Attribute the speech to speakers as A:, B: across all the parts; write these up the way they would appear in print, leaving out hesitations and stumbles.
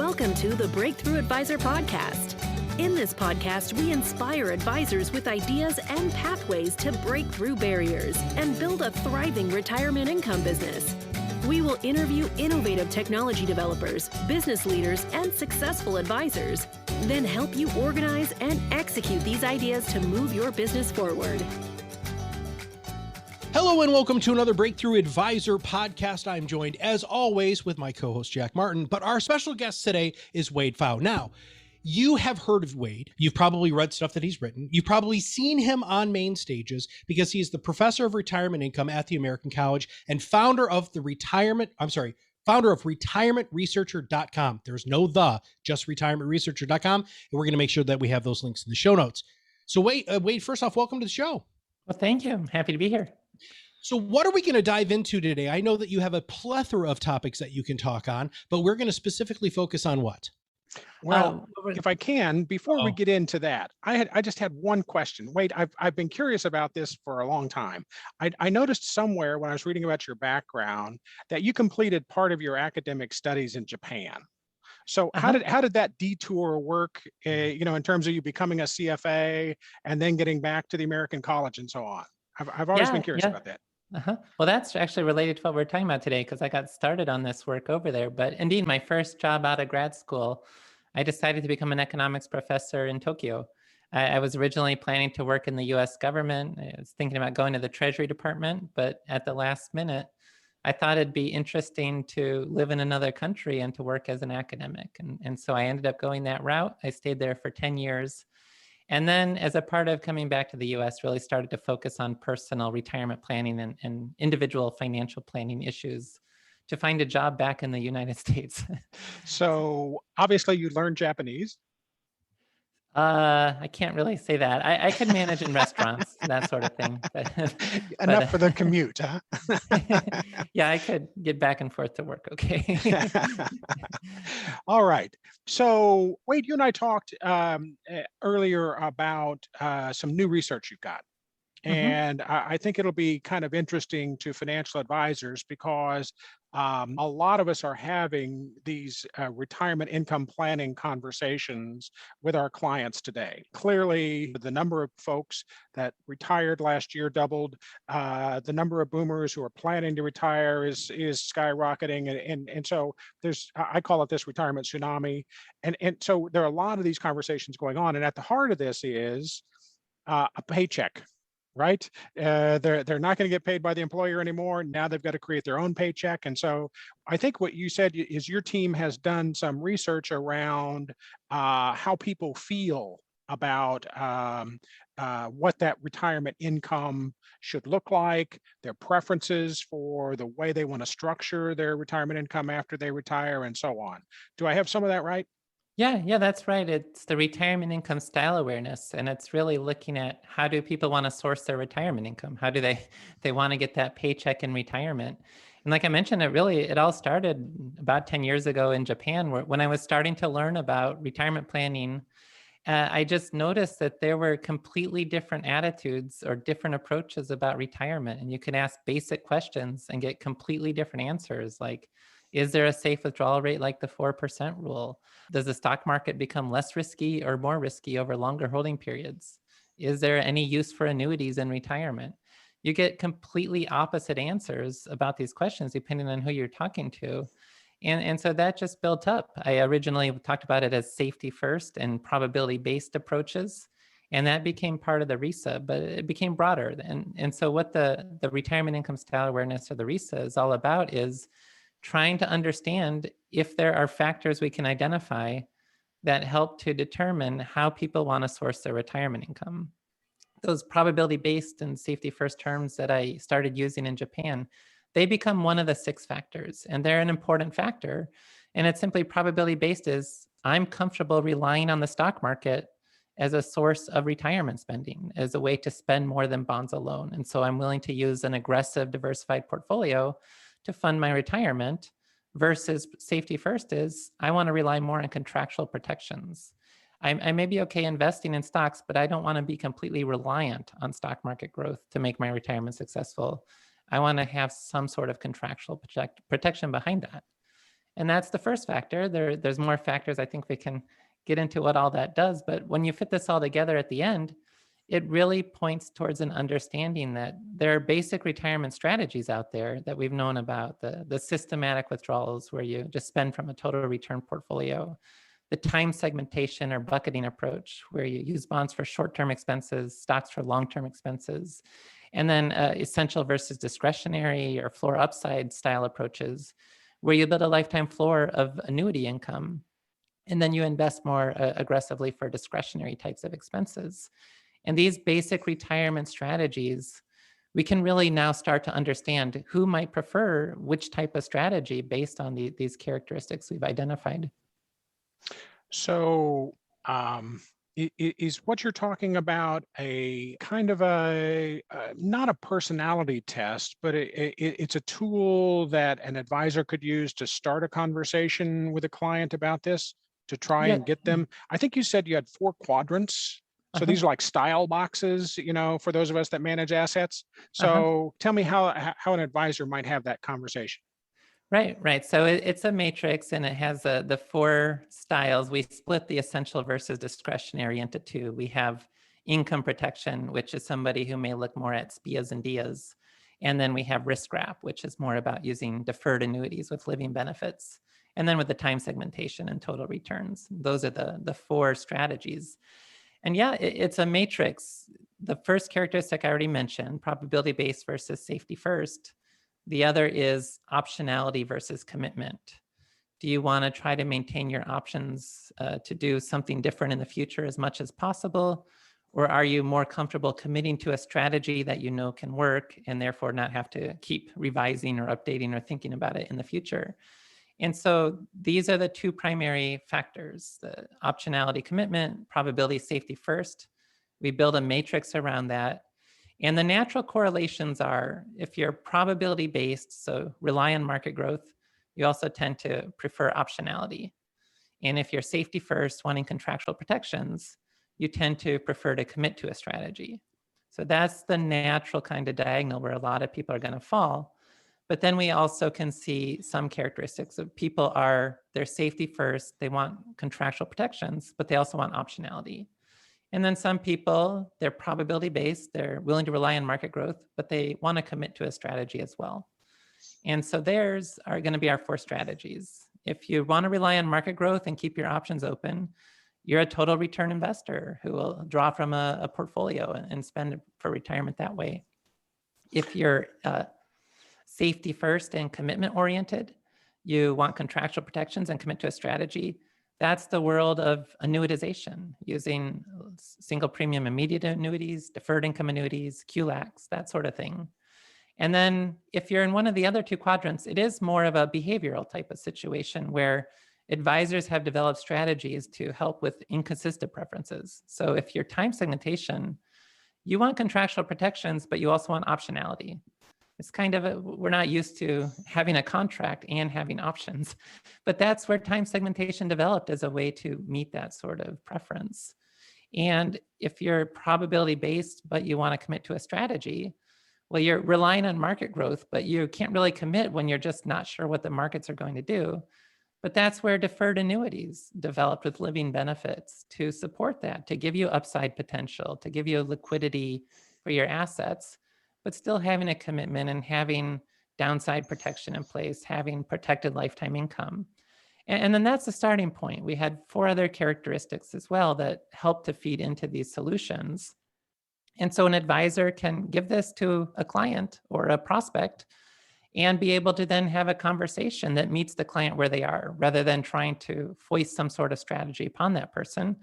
A: Welcome to the Breakthrough Advisor Podcast. In this podcast, we inspire advisors with ideas and pathways to break through barriers and build a thriving retirement income business. We will interview innovative technology developers, business leaders, and successful advisors, then help you organize and execute these ideas to move your business forward.
B: Hello and welcome to another Breakthrough Advisor podcast. I'm joined as always with my co-host Jack Martin, but our special guest today is Wade Pfau. Now, you have heard of Wade. You've probably read stuff that he's written. You've probably seen him on main stages because he's the professor of retirement income at the American College and founder of retirementresearcher.com. There's no just retirementresearcher.com. And we're going to make sure that we have those links in the show notes. So Wade, first off, welcome to the show.
C: Well, thank you. I'm happy to be here.
B: So what are we going to dive into today? I know that you have a plethora of topics that you can talk on, but we're going to specifically focus on what?
D: Well, if I can, before we get into that, I just had one question. Wait, I've been curious about this for a long time. I noticed somewhere when I was reading about your background that you completed part of your academic studies in Japan. So how did that detour work, in terms of you becoming a CFA and then getting back to the American College and so on? I've always been curious about that.
C: Well, that's actually related to what we're talking about today because I got started on this work over there. But indeed, my first job out of grad school, I decided to become an economics professor in Tokyo. I was originally planning to work in the US government. I was thinking about going to the Treasury Department, but at the last minute, I thought it'd be interesting to live in another country and to work as an academic. And so I ended up going that route. I stayed there for 10 years. And then as a part of coming back to the US, really started to focus on personal retirement planning and individual financial planning issues to find a job back in the United States.
D: So obviously you learned Japanese.
C: I can't really say that. I could manage in restaurants, that sort of thing.
D: Enough for the commute, huh?
C: Yeah, I could get back and forth to work. Okay.
D: All right. So Wade, you and I talked earlier about some new research you've got. And I think it'll be kind of interesting to financial advisors because a lot of us are having these retirement income planning conversations with our clients today. Clearly, the number of folks that retired last year doubled. The number of boomers who are planning to retire is skyrocketing. And so I call it this retirement tsunami. And so there are a lot of these conversations going on. And at the heart of this is a paycheck. Right? They're not going to get paid by the employer anymore. Now they've got to create their own paycheck. And so I think what you said is your team has done some research around how people feel about what that retirement income should look like, their preferences for the way they want to structure their retirement income after they retire, and so on. Do I have some of that right?
C: Yeah, that's right. It's the retirement income style awareness. And it's really looking at how do people want to source their retirement income? How do they want to get that paycheck in retirement? And like I mentioned, it all started about 10 years ago in Japan, when I was starting to learn about retirement planning. I just noticed that there were completely different attitudes or different approaches about retirement. And you can ask basic questions and get completely different answers like, is there a safe withdrawal rate like the 4% rule? Does the stock market become less risky or more risky over longer holding periods? Is there any use for annuities in retirement? You get completely opposite answers about these questions depending on who you're talking to. And so that just built up. I originally talked about it as safety first and probability-based approaches. And that became part of the RISA, but it became broader. And so what the retirement income style awareness, or the RISA, is all about is trying to understand if there are factors we can identify that help to determine how people want to source their retirement income. Those probability-based and safety-first terms that I started using in Japan, they become one of the 6 factors, and they're an important factor. And it's simply probability-based is I'm comfortable relying on the stock market as a source of retirement spending, as a way to spend more than bonds alone. And so I'm willing to use an aggressive diversified portfolio to fund my retirement, versus safety first is I want to rely more on contractual protections. I may be okay investing in stocks, but I don't want to be completely reliant on stock market growth to make my retirement successful. I want to have some sort of contractual protection behind that. And that's the first factor. There's more factors. I think we can get into what all that does. But when you fit this all together at the end, it really points towards an understanding that there are basic retirement strategies out there that we've known about, the systematic withdrawals where you just spend from a total return portfolio, the time segmentation or bucketing approach where you use bonds for short-term expenses, stocks for long-term expenses, and then essential versus discretionary or floor upside style approaches where you build a lifetime floor of annuity income, and then you invest more aggressively for discretionary types of expenses. And these basic retirement strategies, we can really now start to understand who might prefer which type of strategy based on these characteristics we've identified.
D: So, is what you're talking about a kind of not a personality test, but it's a tool that an advisor could use to start a conversation with a client about this, to try and get them? I think you said you had 4 quadrants. So these are like style boxes, for those of us that manage assets. So tell me how an advisor might have that conversation.
C: Right. So it's a matrix and it has the 4 styles. We split the essential versus discretionary into 2. We have income protection, which is somebody who may look more at SPIAs and DIAs. And then we have risk wrap, which is more about using deferred annuities with living benefits. And then with the time segmentation and total returns. Those are the 4 strategies. And yeah, it's a matrix. The first characteristic I already mentioned, probability-based versus safety first. The other is optionality versus commitment. Do you want to try to maintain your options to do something different in the future as much as possible? Or are you more comfortable committing to a strategy that you know can work and therefore not have to keep revising or updating or thinking about it in the future? And so these are the 2 primary factors, the optionality commitment, probability safety first. We build a matrix around that. And the natural correlations are, if you're probability based, so rely on market growth, you also tend to prefer optionality. And if you're safety first, wanting contractual protections, you tend to prefer to commit to a strategy. So that's the natural kind of diagonal where a lot of people are going to fall. But then we also can see some characteristics of people they're safety first, they want contractual protections, but they also want optionality. And then some people, they're probability based, they're willing to rely on market growth, but they want to commit to a strategy as well. And so theirs are going to be our 4 strategies. If you want to rely on market growth and keep your options open, you're a total return investor who will draw from a portfolio and spend for retirement that way. If you're safety first and commitment oriented, you want contractual protections and commit to a strategy, that's the world of annuitization using single premium immediate annuities, deferred income annuities, QLACs, that sort of thing. And then if you're in one of the other 2 quadrants, it is more of a behavioral type of situation where advisors have developed strategies to help with inconsistent preferences. So if you're time segmentation, you want contractual protections, but you also want optionality. It's kind of we're not used to having a contract and having options, but that's where time segmentation developed as a way to meet that sort of preference. And if you're probability based, but you want to commit to a strategy, well, you're relying on market growth, but you can't really commit when you're just not sure what the markets are going to do. But that's where deferred annuities developed with living benefits to support that, to give you upside potential, to give you liquidity for your assets, but still having a commitment and having downside protection in place, having protected lifetime income. And then that's the starting point. We had 4 other characteristics as well that help to feed into these solutions. And so an advisor can give this to a client or a prospect and be able to then have a conversation that meets the client where they are, rather than trying to foist some sort of strategy upon that person.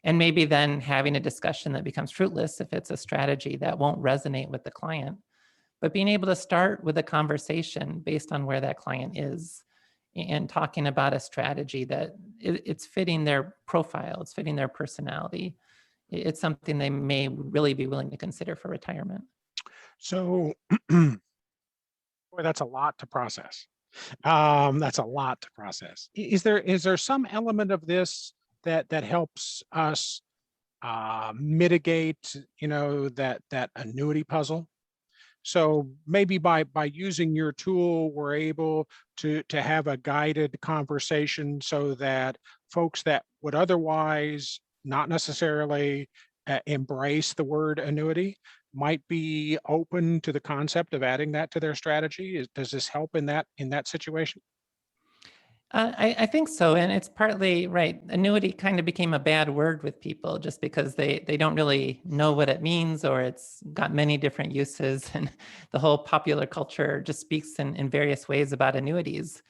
C: And maybe then having a discussion that becomes fruitless if it's a strategy that won't resonate with the client. But being able to start with a conversation based on where that client is and talking about a strategy that it's fitting their profile, it's fitting their personality. It's something they may really be willing to consider for retirement.
D: So, boy, that's a lot to process. That's a lot to process. Is there some element of this that helps us mitigate, that annuity puzzle? So maybe by using your tool, we're able to have a guided conversation so that folks that would otherwise not necessarily embrace the word annuity might be open to the concept of adding that to their strategy. Does this help in that situation?
C: I think so. And it's partly right. Annuity kind of became a bad word with people just because they don't really know what it means, or it's got many different uses. And the whole popular culture just speaks in various ways about annuities.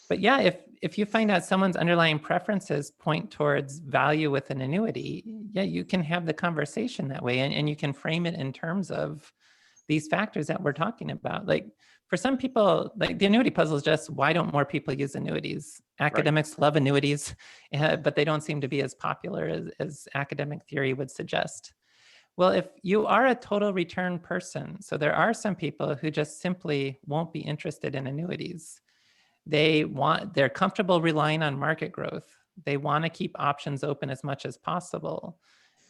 C: But yeah, if you find out someone's underlying preferences point towards value with an annuity, yeah, you can have the conversation that way, and you can frame it in terms of these factors that we're talking about. Like for some people, like the annuity puzzle is just, why don't more people use annuities? Academics love annuities, but they don't seem to be as popular as academic theory would suggest. Well, if you are a total return person, so there are some people who just simply won't be interested in annuities. They're comfortable relying on market growth. They want to keep options open as much as possible.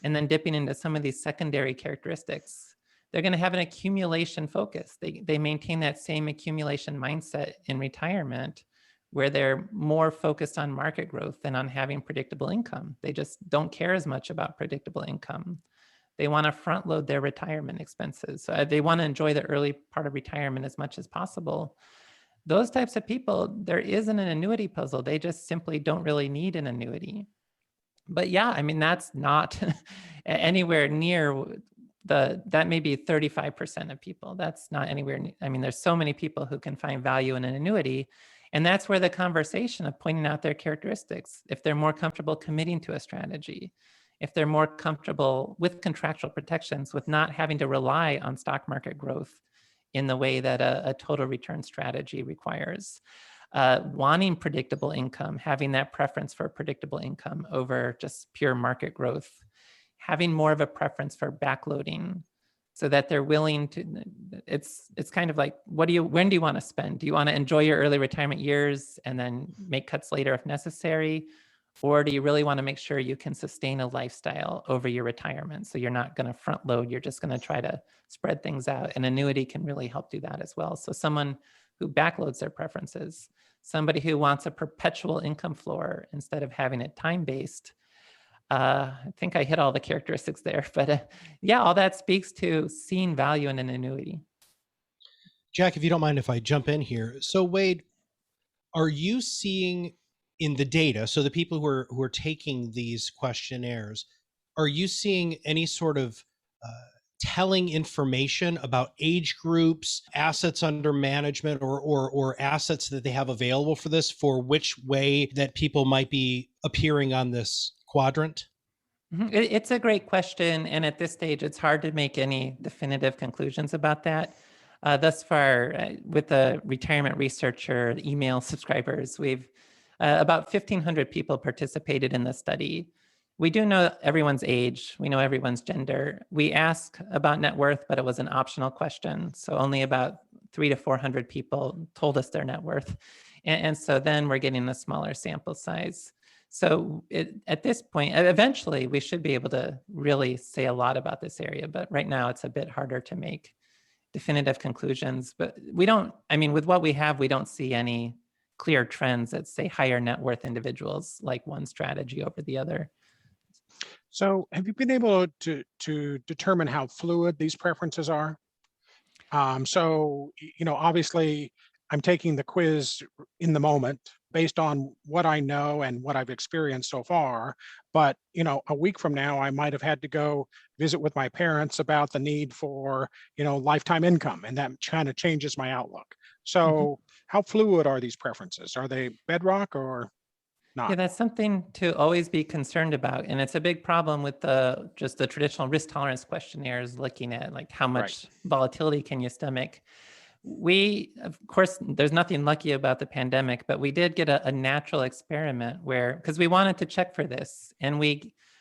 C: And then dipping into some of these secondary characteristics, they're going to have an accumulation focus. They maintain that same accumulation mindset in retirement, where they're more focused on market growth than on having predictable income. They just don't care as much about predictable income. They want to front load their retirement expenses. So they want to enjoy the early part of retirement as much as possible. Those types of people, there isn't an annuity puzzle. They just simply don't really need an annuity. But yeah, I mean, that's not anywhere near that may be 35% of people. That's not anywhere. I mean, there's so many people who can find value in an annuity. And that's where the conversation of pointing out their characteristics, if they're more comfortable committing to a strategy, if they're more comfortable with contractual protections, with not having to rely on stock market growth in the way that a total return strategy requires. Wanting predictable income, having that preference for predictable income over just pure market growth, having more of a preference for backloading, so that they're willing to, it's kind of like, when do you want to spend? Do you want to enjoy your early retirement years and then make cuts later if necessary? Or do you really want to make sure you can sustain a lifestyle over your retirement? So you're not going to front load, you're just going to try to spread things out. An annuity can really help do that as well. So someone who backloads their preferences, somebody who wants a perpetual income floor instead of having it time-based. I think I hit all the characteristics there, but yeah, all that speaks to seeing value in an annuity.
B: Jack, if you don't mind if I jump in here. So Wade, are you seeing in the data, so the people who are taking these questionnaires, are you seeing any sort of telling information about age groups, assets under management, or assets that they have available for this, for which way that people might be appearing on this quadrant?
C: It's a great question. And at this stage, it's hard to make any definitive conclusions about that. Thus far, with the retirement researcher, email subscribers, we've about 1,500 people participated in the study. We do know everyone's age. We know everyone's gender. We ask about net worth, but it was an optional question. So only about 300 to 400 people told us their net worth. And so then we're getting a smaller sample size. So at this point, eventually we should be able to really say a lot about this area, but right now it's a bit harder to make definitive conclusions. But we don't, I mean, with what we have, we don't see any clear trends that say higher net worth individuals like one strategy over the other.
D: So have you been able to determine how fluid these preferences are? So, obviously I'm taking the quiz in the moment based on what I know and what I've experienced so far. But, a week from now, I might have had to go visit with my parents about the need for, lifetime income, and that kind of changes my outlook. So how fluid are these preferences? Are they bedrock or not?
C: Yeah, that's something to always be concerned about. And it's a big problem with just the traditional risk tolerance questionnaires, looking at like how much volatility can you stomach. Of course, there's nothing lucky about the pandemic, but we did get a natural experiment because we wanted to check for this. And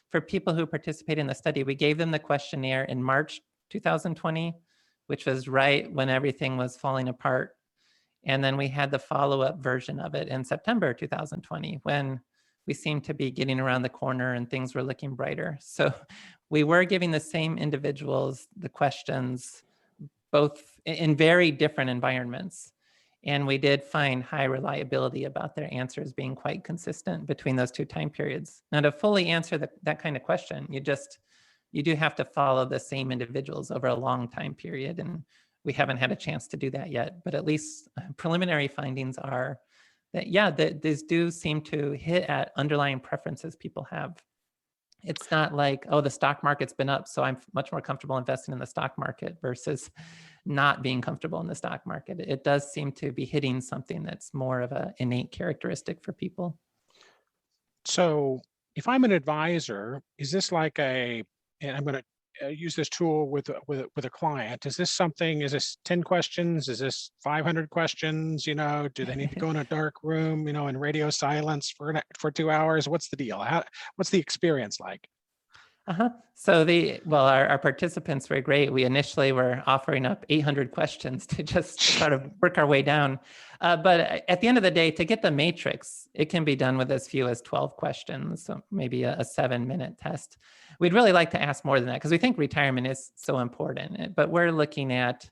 C: for people who participate in the study, we gave them the questionnaire in March 2020, which was right when everything was falling apart. And then we had the follow-up version of it in September 2020, when we seemed to be getting around the corner and things were looking brighter. So we were giving the same individuals the questions, both in very different environments. And we did find high reliability about their answers being quite consistent between those two time periods. Now, to fully answer that kind of question, you do have to follow the same individuals over a long time period. And we haven't had a chance to do that yet, but at least preliminary findings are that, yeah, that these do seem to hit at underlying preferences people have. It's not like, oh, the stock market's been up, so I'm much more comfortable investing in the stock market versus not being comfortable in the stock market. It does seem to be hitting something that's more of an innate characteristic for people.
D: So if I'm an advisor, is this like and I'm going to use this tool with a client. Is this 10 questions? Is this 500 questions? Do they need to go in a dark room, in radio silence for 2 hours? What's the deal? What's the experience like?
C: So our participants were great. We initially were offering up 800 questions to just sort of work our way down. But at the end of the day, to get the matrix, it can be done with as few as 12 questions, so maybe a 7-minute test. We'd really like to ask more than that because we think retirement is so important, but we're looking at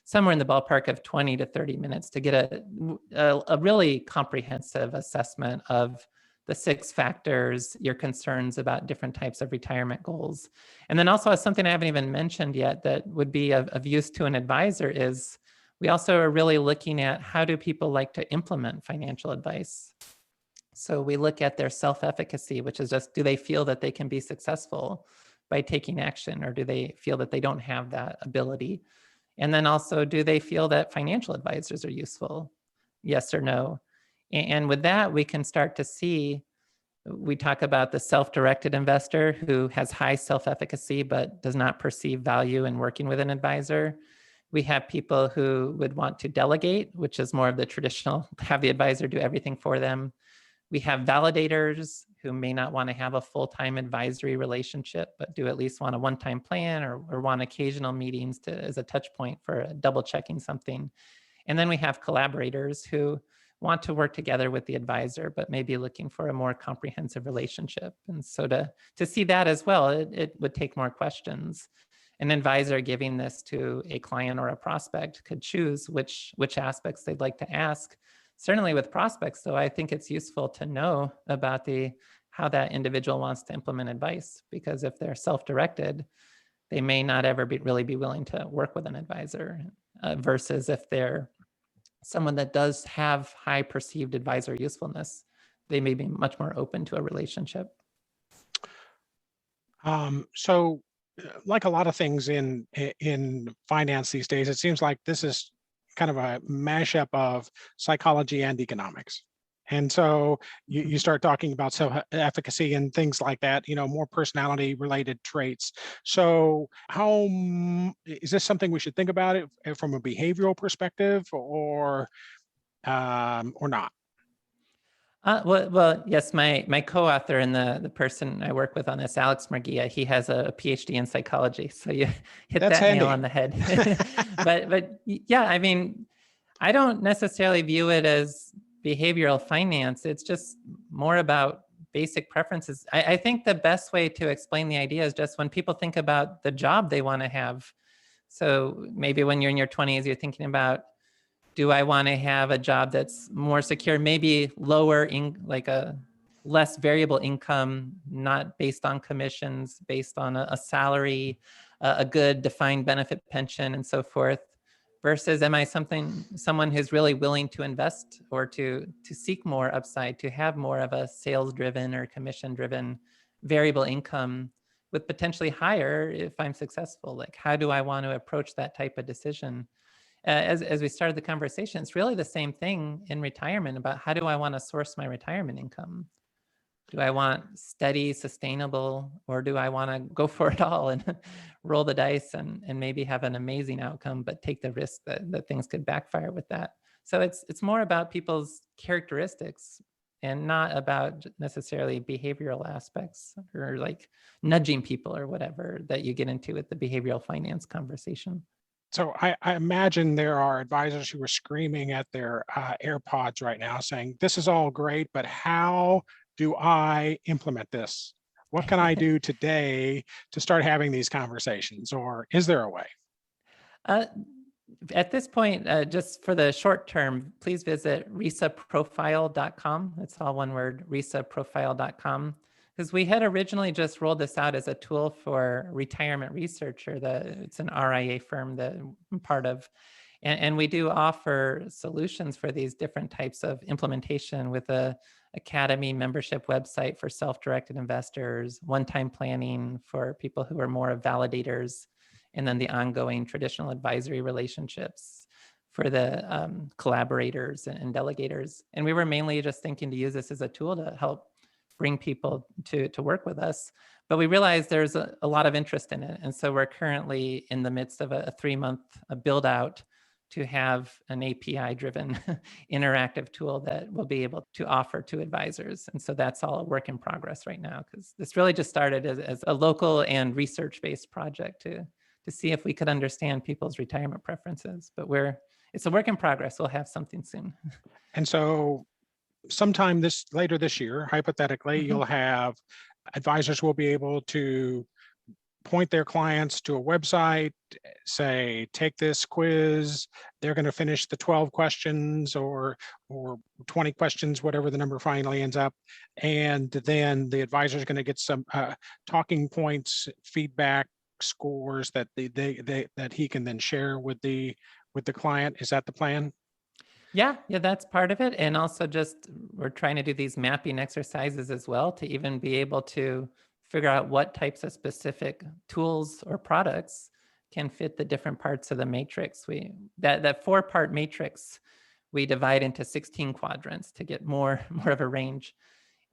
C: somewhere in the ballpark of 20 to 30 minutes to get a really comprehensive assessment of the 6 factors, your concerns about different types of retirement goals. And then also something I haven't even mentioned yet that would be of use to an advisor is we also are really looking at how do people like to implement financial advice. So we look at their self-efficacy, which is just, do they feel that they can be successful by taking action, or do they feel that they don't have that ability? And then also, do they feel that financial advisors are useful? Yes or no? And with that, we can start to see, we talk about the self-directed investor who has high self-efficacy but does not perceive value in working with an advisor. We have people who would want to delegate, which is more of the traditional, have the advisor do everything for them. We have validators who may not want to have a full-time advisory relationship, but do at least want a one-time plan or want occasional meetings as a touch point for double checking something. And then we have collaborators who want to work together with the advisor, but maybe looking for a more comprehensive relationship. And so to see that as well, it would take more questions. An advisor giving this to a client or a prospect could choose which aspects they'd like to ask. Certainly with prospects, though, I think it's useful to know about how that individual wants to implement advice, because if they're self-directed, they may not ever really be willing to work with an advisor versus if they're someone that does have high perceived advisor usefulness, they may be much more open to a relationship.
D: So like a lot of things in finance these days, it seems like this is kind of a mashup of psychology and economics. And so you start talking about self-efficacy and things like that, more personality related traits. So is this something we should think about it from a behavioral perspective or not?
C: Well, yes, my co-author and the person I work with on this, Alex Murguia, he has a Ph.D. in psychology. So you hit
D: That's
C: that
D: handy.
C: nail on the head. but yeah, I mean, I don't necessarily view it as behavioral finance. It's just more about basic preferences. I think the best way to explain the idea is just when people think about the job they want to have. So maybe when you're in your 20s, you're thinking about, do I want to have a job that's more secure, maybe lower, like a less variable income, not based on commissions, based on a salary, a good defined benefit pension, and so forth, versus am I someone who's really willing to invest or to seek more upside, to have more of a sales-driven or commission-driven variable income with potentially higher if I'm successful? Like, how do I want to approach that type of decision? As we started the conversation, it's really the same thing in retirement about how do I want to source my retirement income? Do I want steady, sustainable, or do I want to go for it all and roll the dice and maybe have an amazing outcome, but take the risk that things could backfire with that? So it's more about people's characteristics and not about necessarily behavioral aspects or like nudging people or whatever that you get into with the behavioral finance conversation.
D: So I imagine there are advisors who are screaming at their AirPods right now saying, this is all great, but how do I implement this? What can I do today to start having these conversations? Or is there a way?
C: At this point, just for the short term, please visit risaprofile.com. It's all one word, risaprofile.com. Because we had originally just rolled this out as a tool for retirement researcher. It's an RIA firm that I'm part of. And we do offer solutions for these different types of implementation with a Academy membership website for self-directed investors, one-time planning for people who are more of validators, and then the ongoing traditional advisory relationships for the collaborators and delegators. And we were mainly just thinking to use this as a tool to help bring people to work with us. But we realized there's a lot of interest in it. And so we're currently in the midst of a 3-month build out to have an API-driven interactive tool that we'll be able to offer to advisors. And so that's all a work in progress right now, because this really just started as a local and research-based project to see if we could understand people's retirement preferences. But it's a work in progress. We'll have something soon.
D: And so sometime later this year, hypothetically, you'll have advisors will be able to point their clients to a website, say, take this quiz, they're going to finish the 12 questions or 20 questions, whatever the number finally ends up. And then the advisor is going to get some talking points, feedback, scores that that he can then share with the client. Is that the plan?
C: Yeah, that's part of it. And also we're trying to do these mapping exercises as well to even be able to figure out what types of specific tools or products can fit the different parts of the matrix. That 4-part matrix, we divide into 16 quadrants to get more of a range.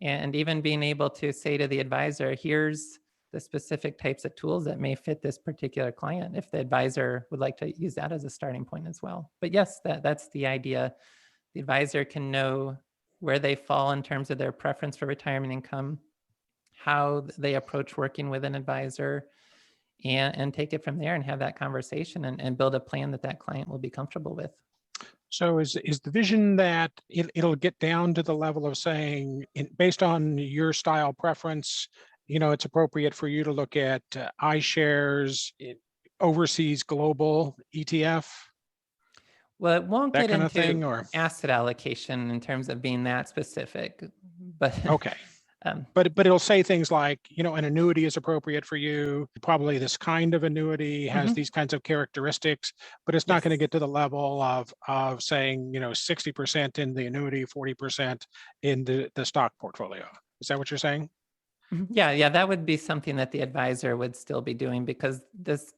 C: And even being able to say to the advisor, here's the specific types of tools that may fit this particular client, if the advisor would like to use that as a starting point as well. But yes, that's the idea. The advisor can know where they fall in terms of their preference for retirement income, how they approach working with an advisor, and take it from there and have that conversation and build a plan that client will be comfortable with.
D: So is the vision that it'll get down to the level of saying, based on your style preference, it's appropriate for you to look at iShares, overseas global ETF?
C: Well, it won't
D: That
C: get
D: kind
C: into
D: of thing, or
C: asset allocation in terms of being that specific, but
D: okay. But it'll say things like, an annuity is appropriate for you. Probably this kind of annuity has these kinds of characteristics, but it's not going to get to the level of saying, 60% in the annuity, 40% in the stock portfolio. Is that what you're saying?
C: Yeah, that would be something that the advisor would still be doing, because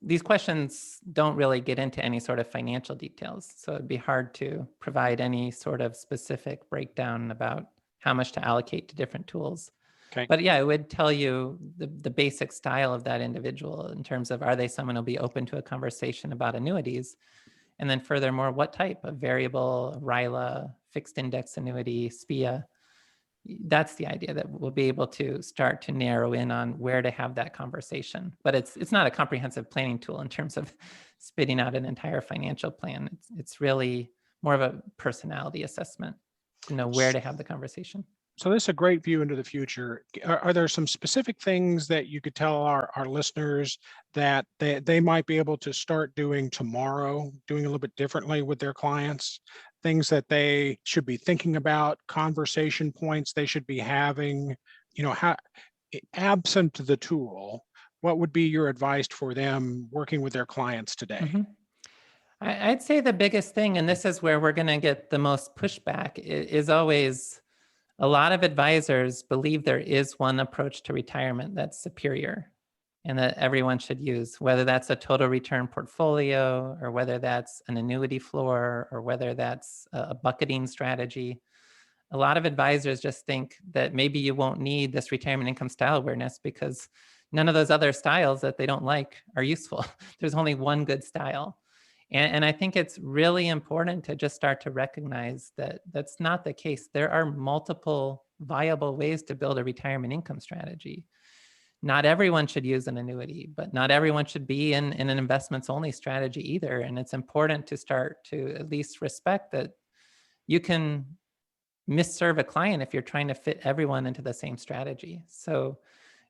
C: these questions don't really get into any sort of financial details. So it'd be hard to provide any sort of specific breakdown about how much to allocate to different tools.
D: Okay.
C: But yeah, it would tell you the basic style of that individual in terms of, are they someone who'll be open to a conversation about annuities? And then furthermore, what type of variable, RILA, fixed index annuity, SPIA? That's the idea, that we'll be able to start to narrow in on where to have that conversation. But it's not a comprehensive planning tool in terms of spitting out an entire financial plan. It's really more of a personality assessment to know where to have the conversation.
D: So this is a great view into the future. Are there some specific things that you could tell our listeners that they might be able to start doing tomorrow, doing a little bit differently with their clients? Things that they should be thinking about, conversation points they should be having, how, absent the tool, what would be your advice for them working with their clients today?
C: I'd say the biggest thing, and this is where we're going to get the most pushback, is always a lot of advisors believe there is one approach to retirement that's superior and that everyone should use, whether that's a total return portfolio or whether that's an annuity floor or whether that's a bucketing strategy. A lot of advisors just think that maybe you won't need this retirement income style awareness because none of those other styles that they don't like are useful. There's only one good style. And I think it's really important to just start to recognize that that's not the case. There are multiple viable ways to build a retirement income strategy. Not everyone should use an annuity, but not everyone should be in an investments only strategy either. And it's important to start to at least respect that you can misserve a client if you're trying to fit everyone into the same strategy. So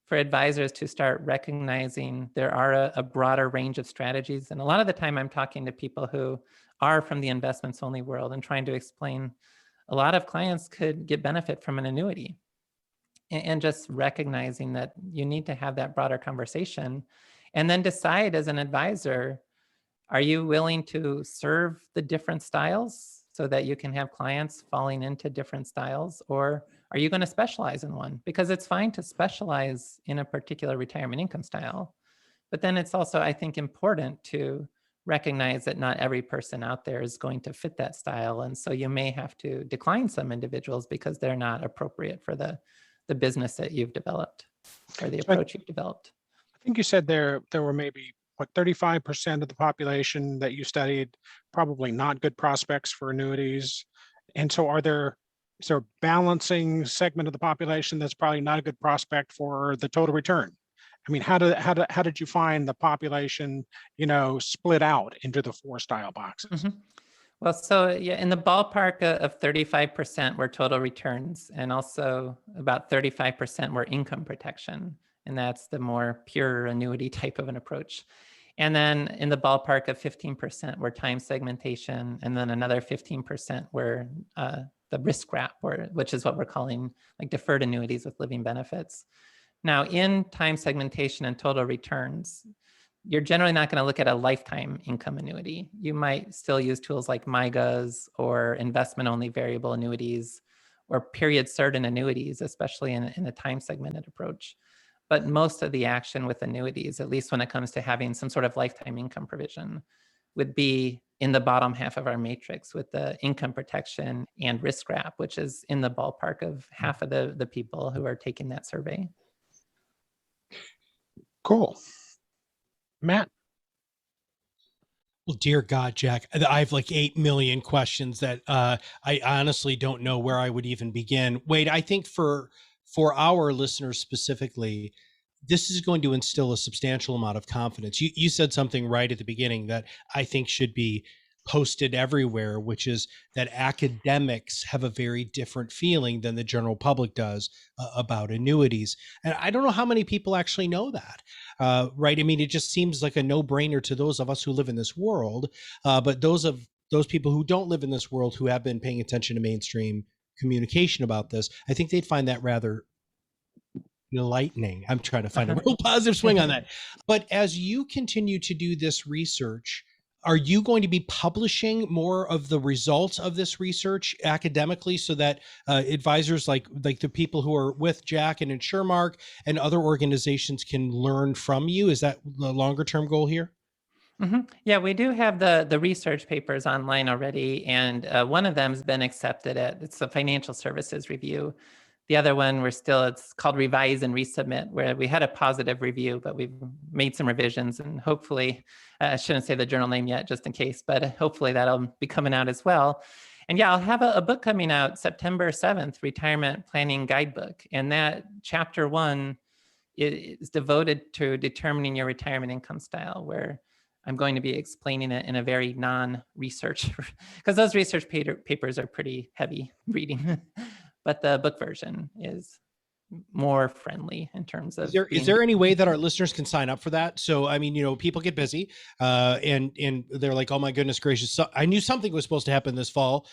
C: for advisors to start recognizing there are a broader range of strategies. And a lot of the time I'm talking to people who are from the investments only world and trying to explain a lot of clients could get benefit from an annuity, and just recognizing that you need to have that broader conversation and then decide as an advisor, are you willing to serve the different styles so that you can have clients falling into different styles? Or are you going to specialize in one? Because it's fine to specialize in a particular retirement income style. But then it's also, I think, important to recognize that not every person out there is going to fit that style. And so you may have to decline some individuals because they're not appropriate for the business that you've developed or the approach you've developed.
D: I think you said there were maybe what 35% of the population that you studied probably not good prospects for annuities. And so is there a balancing segment of the population that's probably not a good prospect for the total return? I mean, how did you find the population, split out into the 4 style boxes?
C: Mm-hmm. Well, so yeah, in the ballpark of 35% were total returns, and also about 35% were income protection. And that's the more pure annuity type of an approach. And then in the ballpark of 15% were time segmentation, and then another 15% were the risk wrap, which is what we're calling like deferred annuities with living benefits. Now, in time segmentation and total returns, you're generally not going to look at a lifetime income annuity. You might still use tools like MYGAs or investment-only variable annuities or period certain annuities, especially in a time segmented approach. But most of the action with annuities, at least when it comes to having some sort of lifetime income provision, would be in the bottom half of our matrix with the income protection and risk wrap, which is in the ballpark of half of the people who are taking that survey.
D: Cool. Matt?
B: Well, dear God, Jack, I have like 8 million questions that I honestly don't know where I would even begin. Wade, I think for our listeners specifically, this is going to instill a substantial amount of confidence. You said something right at the beginning that I think should be posted everywhere, which is that academics have a very different feeling than the general public does about annuities. And I don't know how many people actually know that, right? I mean, it just seems like a no-brainer to those of us who live in this world, but those people who don't live in this world, who have been paying attention to mainstream communication about this, I think they'd find that rather enlightening. I'm trying to find a real positive swing on that. But as you continue to do this research, are you going to be publishing more of the results of this research academically so that advisors like the people who are with Jack and InsureMark and other organizations can learn from you? Is that the longer term goal here?
C: Mm-hmm. Yeah, we do have the research papers online already, and one of them has been accepted it's a financial services review. The other one, it's called Revise and Resubmit, where we had a positive review, but we've made some revisions, and hopefully, I shouldn't say the journal name yet, just in case, but hopefully that'll be coming out as well. And yeah, I'll have a book coming out September 7th, Retirement Planning Guidebook. And that chapter 1 is devoted to determining your retirement income style, where I'm going to be explaining it in a very non-research, because those research papers are pretty heavy reading. But the book version is more friendly in terms of.
B: Is there any way that our listeners can sign up for that? So, I mean, people get busy and they're like, oh my goodness gracious, so I knew something was supposed to happen this fall.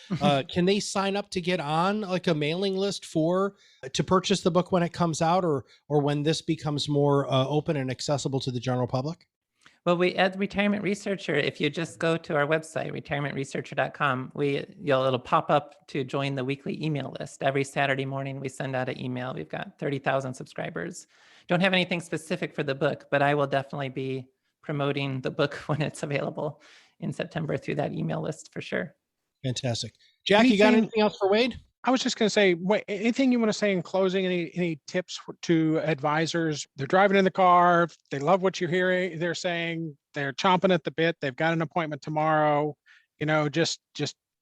B: Can they sign up to get on like a mailing list to purchase the book when it comes out, or when this becomes more open and accessible to the general public?
C: Well, we at Retirement Researcher, if you just go to our website, retirementresearcher.com, it'll pop up to join the weekly email list. Every Saturday morning, we send out an email. We've got 30,000 subscribers. Don't have anything specific for the book, but I will definitely be promoting the book when it's available in September through that email list for sure.
B: Fantastic. Jack, you got anything else for Wade?
D: I was just going to say, anything you want to say in closing? Any tips to advisors? They're driving in the car. They love what you're hearing. They're saying they're chomping at the bit. They've got an appointment tomorrow. Just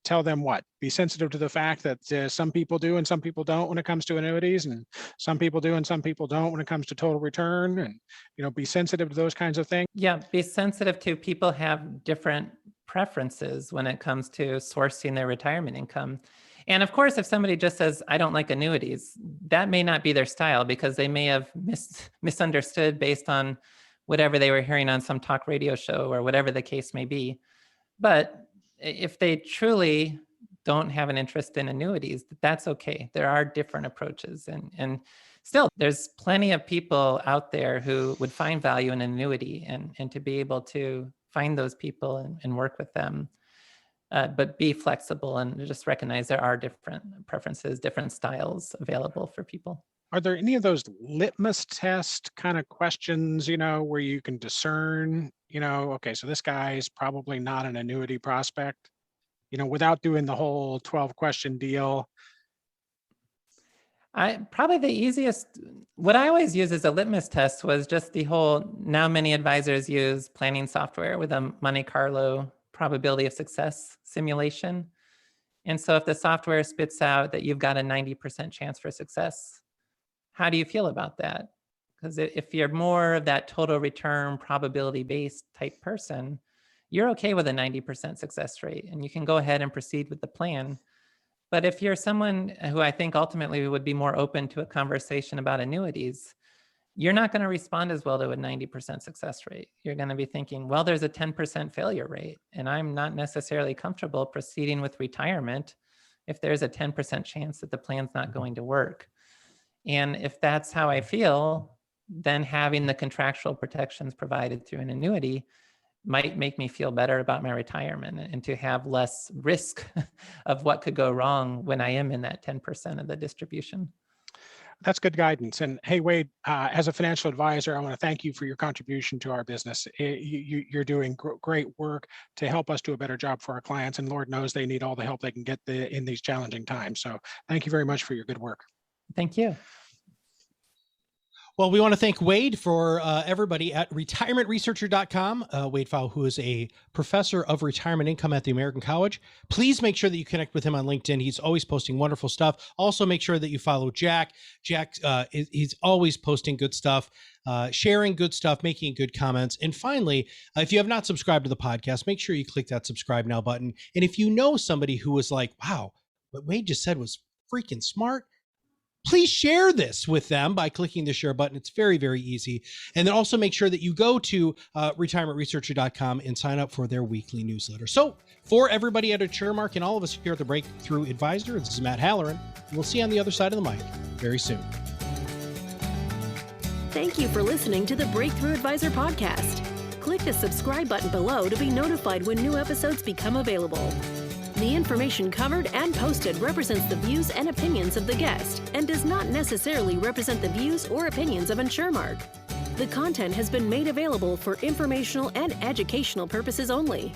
D: tell them what. Be sensitive to the fact that some people do and some people don't when it comes to annuities, and some people do and some people don't when it comes to total return. And be sensitive to those kinds of things.
C: Yeah, be sensitive to people have different preferences when it comes to sourcing their retirement income. And of course, if somebody just says, I don't like annuities, that may not be their style because they may have misunderstood based on whatever they were hearing on some talk radio show or whatever the case may be. But if they truly don't have an interest in annuities, that's okay. There are different approaches. And still, there's plenty of people out there who would find value in an annuity, and to be able to find those people and work with them. But be flexible and just recognize there are different preferences, different styles available for people.
D: Are there any of those litmus test kind of questions, where you can discern, okay, so this guy's probably not an annuity prospect, without doing the whole 12 question deal?
C: Probably the easiest, what I always use as a litmus test was just the whole, now many advisors use planning software with a Monte Carlo probability of success simulation. And so if the software spits out that you've got a 90% chance for success, how do you feel about that? Because if you're more of that total return probability-based type person, you're okay with a 90% success rate and you can go ahead and proceed with the plan. But if you're someone who I think ultimately would be more open to a conversation about annuities, you're not going to respond as well to a 90% success rate. You're going to be thinking, well, there's a 10% failure rate, and I'm not necessarily comfortable proceeding with retirement if there's a 10% chance that the plan's not going to work. And if that's how I feel, then having the contractual protections provided through an annuity might make me feel better about my retirement and to have less risk of what could go wrong when I am in that 10% of the distribution.
D: That's good guidance. And hey, Wade, as a financial advisor, I want to thank you for your contribution to our business. You're doing great work to help us do a better job for our clients. And Lord knows they need all the help they can get in these challenging times. So thank you very much for your good work.
C: Thank you.
B: Well, we want to thank Wade for everybody at retirementresearcher.com. Wade Pfau, who is a professor of retirement income at the American College. Please make sure that you connect with him on LinkedIn. He's always posting wonderful stuff. Also, make sure that you follow Jack. Jack, he's always posting good stuff, sharing good stuff, making good comments. And finally, if you have not subscribed to the podcast, make sure you click that subscribe now button. And if you know somebody who was like, wow, what Wade just said was freaking smart, please share this with them by clicking the share button. It's very, very easy. And then also make sure that you go to retirementresearcher.com and sign up for their weekly newsletter. So for everybody at InsureMark and all of us here at the Breakthrough Advisor, this is Matt Halloran. We'll see you on the other side of the mic very soon.
A: Thank you for listening to the Breakthrough Advisor podcast. Click the subscribe button below to be notified when new episodes become available. The information covered and posted represents the views and opinions of the guest and does not necessarily represent the views or opinions of InsureMark. The content has been made available for informational and educational purposes only.